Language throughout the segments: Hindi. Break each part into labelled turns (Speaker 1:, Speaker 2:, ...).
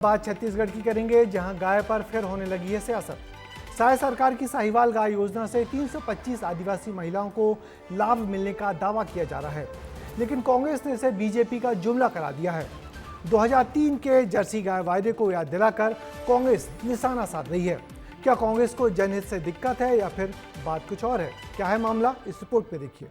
Speaker 1: बात छत्तीसगढ़ की करेंगे, जहां गाय पर फिर होने लगी है सियासत। साय सरकार की साहिवाल गाय योजना से 325 आदिवासी महिलाओं को लाभ मिलने का दावा किया जा रहा है, लेकिन कांग्रेस ने इसे बीजेपी का जुमला करार दिया है। 2003 के जर्सी गाय वायदे को याद दिलाकर कांग्रेस निशाना साध रही है। क्या कांग्रेस को जनहित से दिक्कत है या फिर बात कुछ और है? क्या है मामला, इस रिपोर्ट में देखिए।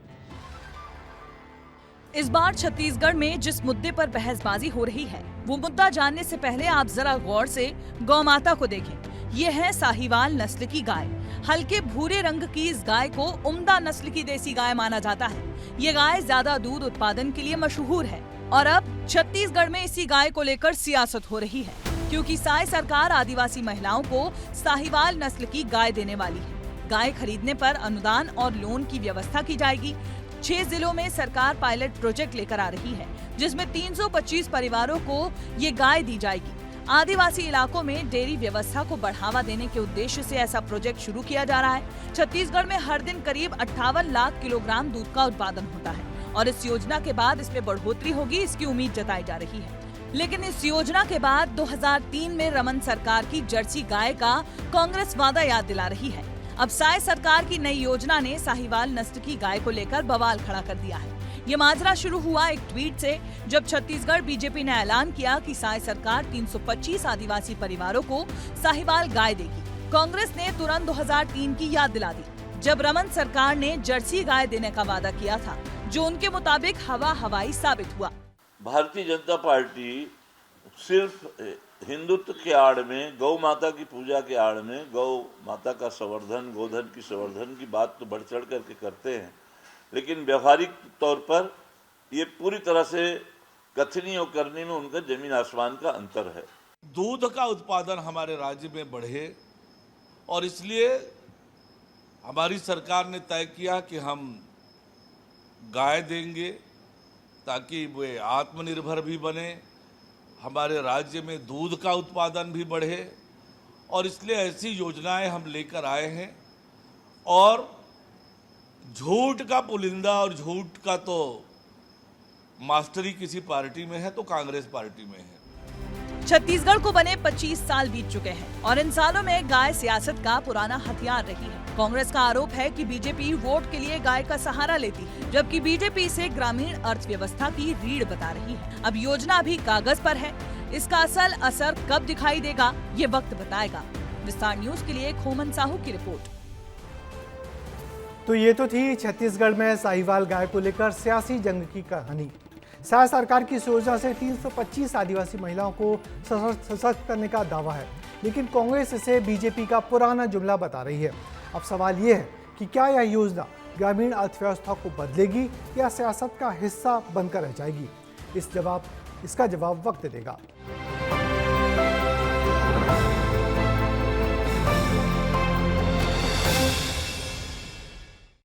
Speaker 2: इस बार छत्तीसगढ़ में जिस मुद्दे पर बहसबाजी हो रही है, वो मुद्दा जानने से पहले आप जरा गौर से गौ माता को देखें। ये है साहिवाल नस्ल की गाय। हल्के भूरे रंग की इस गाय को उम्दा नस्ल की देसी गाय माना जाता है। ये गाय ज्यादा दूध उत्पादन के लिए मशहूर है और अब छत्तीसगढ़ में इसी गाय को लेकर सियासत हो रही है, क्योंकि साय सरकार आदिवासी महिलाओं को साहिवाल नस्ल की गाय देने वाली है। गाय खरीदने पर अनुदान और लोन की व्यवस्था की जाएगी। 6 जिलों में सरकार पायलट प्रोजेक्ट लेकर आ रही है, जिसमें 325 परिवारों को ये गाय दी जाएगी। आदिवासी इलाकों में डेयरी व्यवस्था को बढ़ावा देने के उद्देश्य से ऐसा प्रोजेक्ट शुरू किया जा रहा है। छत्तीसगढ़ में हर दिन करीब 58 लाख किलोग्राम दूध का उत्पादन होता है और इस योजना के बाद इसमें बढ़ोतरी होगी, इसकी उम्मीद जताई जा रही है। लेकिन इस योजना के बाद 2003 में रमन सरकार की जर्सी गाय का कांग्रेस वादा याद दिला रही है। अब साय सरकार की नई योजना ने साहिवाल नस्ल की गाय को लेकर बवाल खड़ा कर दिया है। ये माजरा शुरू हुआ एक ट्वीट से, जब छत्तीसगढ़ बीजेपी ने ऐलान किया कि साय सरकार 325 आदिवासी परिवारों को साहिवाल गाय देगी। कांग्रेस ने तुरंत 2003 की याद दिला दी, जब रमन सरकार ने जर्सी गाय देने का वादा किया था, जो उनके मुताबिक हवा हवाई साबित हुआ।
Speaker 3: भारतीय जनता पार्टी सिर्फ हिंदुत्व के आड़ में, गौ माता की पूजा के आड़ में, गौ माता का संवर्धन, गोधन की संवर्धन की बात तो बढ़ चढ़ करके करते हैं, लेकिन व्यवहारिक तौर पर ये पूरी तरह से कथनी और करने में उनका जमीन आसमान का अंतर है।
Speaker 4: दूध का उत्पादन हमारे राज्य में बढ़े और इसलिए हमारी सरकार ने तय किया कि हम गाय देंगे ताकि वे आत्मनिर्भर भी बने, हमारे राज्य में दूध का उत्पादन भी बढ़े, और इसलिए ऐसी योजनाएं हम लेकर आए हैं। और झूठ का पुलिंदा और झूठ का तो मास्टरी किसी पार्टी में है तो कांग्रेस पार्टी में है।
Speaker 2: छत्तीसगढ़ को बने 25 साल बीत चुके हैं और इन सालों में गाय सियासत का पुराना हथियार रही है। कांग्रेस का आरोप है कि बीजेपी वोट के लिए गाय का सहारा लेती है, जबकि बीजेपी इसे ग्रामीण अर्थव्यवस्था की रीढ़ बता रही है। अब योजना भी कागज पर है, इसका असल असर कब दिखाई देगा ये वक्त बताएगा। विस्तार न्यूज के लिए खोमन साहू की रिपोर्ट।
Speaker 1: तो ये तो थी छत्तीसगढ़ में साहिवाल गाय को लेकर सियासी जंग की कहानी। साय सरकार की इस योजना से 325 आदिवासी महिलाओं को सशक्त करने का दावा है, लेकिन कांग्रेस इसे बीजेपी का पुराना जुमला बता रही है। अब सवाल ये है कि क्या यह योजना ग्रामीण अर्थव्यवस्था को बदलेगी या सियासत का हिस्सा बनकर रह जाएगी? इसका जवाब वक्त देगा।